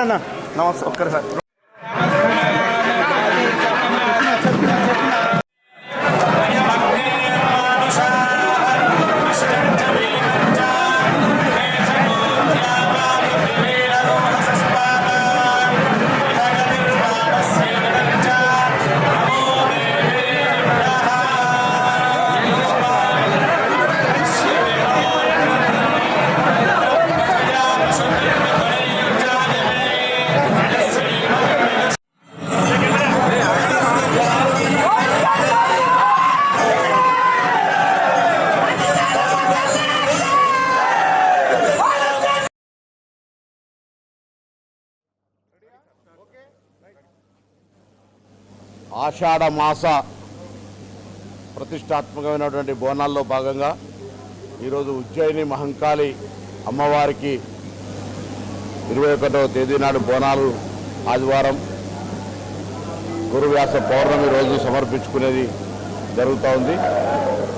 అన్న నమస్తే ఒక్కసారి ఆషాఢ మాస ప్రతిష్టాత్మకమైనటువంటి బోనాల్లో భాగంగా ఈరోజు ఉజ్జయిని మహంకాళి అమ్మవారికి 21వ తేదీ నాడు బోనాలు ఆదివారం గురువ్యాస పౌర్ణమి రోజు సమర్పించుకునేది జరుగుతూ ఉంది.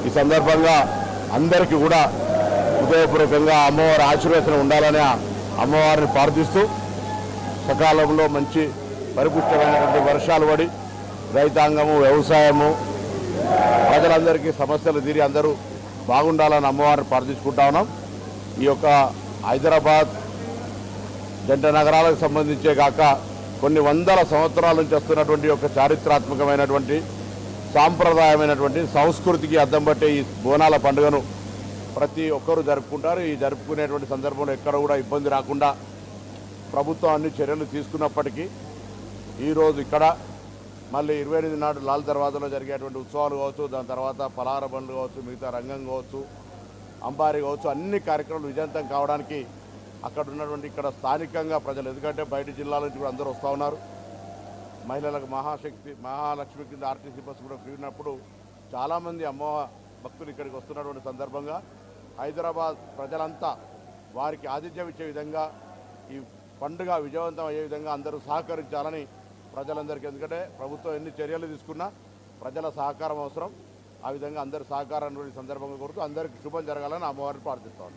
ఈ సందర్భంగా అందరికీ కూడా హృదయపూర్వకంగా అమ్మవారి ఆశీర్వచనం ఉండాలని అమ్మవారిని ప్రార్థిస్తూ సకాలంలో మంచి పరిపుష్టమైనటువంటి వర్షాలు పడి రైతాంగము వ్యవసాయము ప్రజలందరికీ సమస్యలు తీరి అందరూ బాగుండాలని అమ్మవారిని ప్రార్థించుకుంటా ఉన్నాం. ఈ యొక్క హైదరాబాద్ జంట నగరాలకు సంబంధించే కాక కొన్ని వందల సంవత్సరాల నుంచి వస్తున్నటువంటి ఒక చారిత్రాత్మకమైనటువంటి సాంప్రదాయమైనటువంటి సంస్కృతికి అద్దం పట్టే ఈ బోనాల పండుగను ప్రతి ఒక్కరూ జరుపుకుంటారు. ఈ జరుపుకునేటువంటి సందర్భంలో ఎక్కడ కూడా ఇబ్బంది రాకుండా ప్రభుత్వం అన్ని చర్యలు తీసుకున్నప్పటికీ ఈరోజు ఇక్కడ మళ్ళీ 28 నాడు లాల్ దర్వాజాలో జరిగేటువంటి ఉత్సవాలు కావచ్చు, దాని తర్వాత పలహార బండ్లు కావచ్చు, మిగతా రంగం కావచ్చు, అంబారీ కావచ్చు, అన్ని కార్యక్రమాలు విజయవంతం కావడానికి అక్కడ ఉన్నటువంటి ఇక్కడ స్థానికంగా ప్రజలు, ఎందుకంటే బయట జిల్లాల నుంచి కూడా అందరూ వస్తూ ఉన్నారు. మహిళలకు మహాలక్ష్మి కింద ఆర్టీసీ బస్సు కూడా ఫ్రీ ఉన్నప్పుడు చాలామంది అమ్మవారి భక్తులు ఇక్కడికి వస్తున్నటువంటి సందర్భంగా హైదరాబాద్ ప్రజలంతా వారికి ఆతిథ్యం ఇచ్చే విధంగా ఈ పండుగ విజయవంతం అయ్యే విధంగా అందరూ సహకరించాలని ప్రజలందరికీ, ఎందుకంటే ప్రభుత్వం ఎన్ని చర్యలు తీసుకున్నా ప్రజల సహకారం అవసరం. ఆ విధంగా అందరి సహకారాన్ని సందర్భంగా కోరుతూ అందరికీ శుభం జరగాలని అమ్మవారిని ప్రార్థిస్తాను.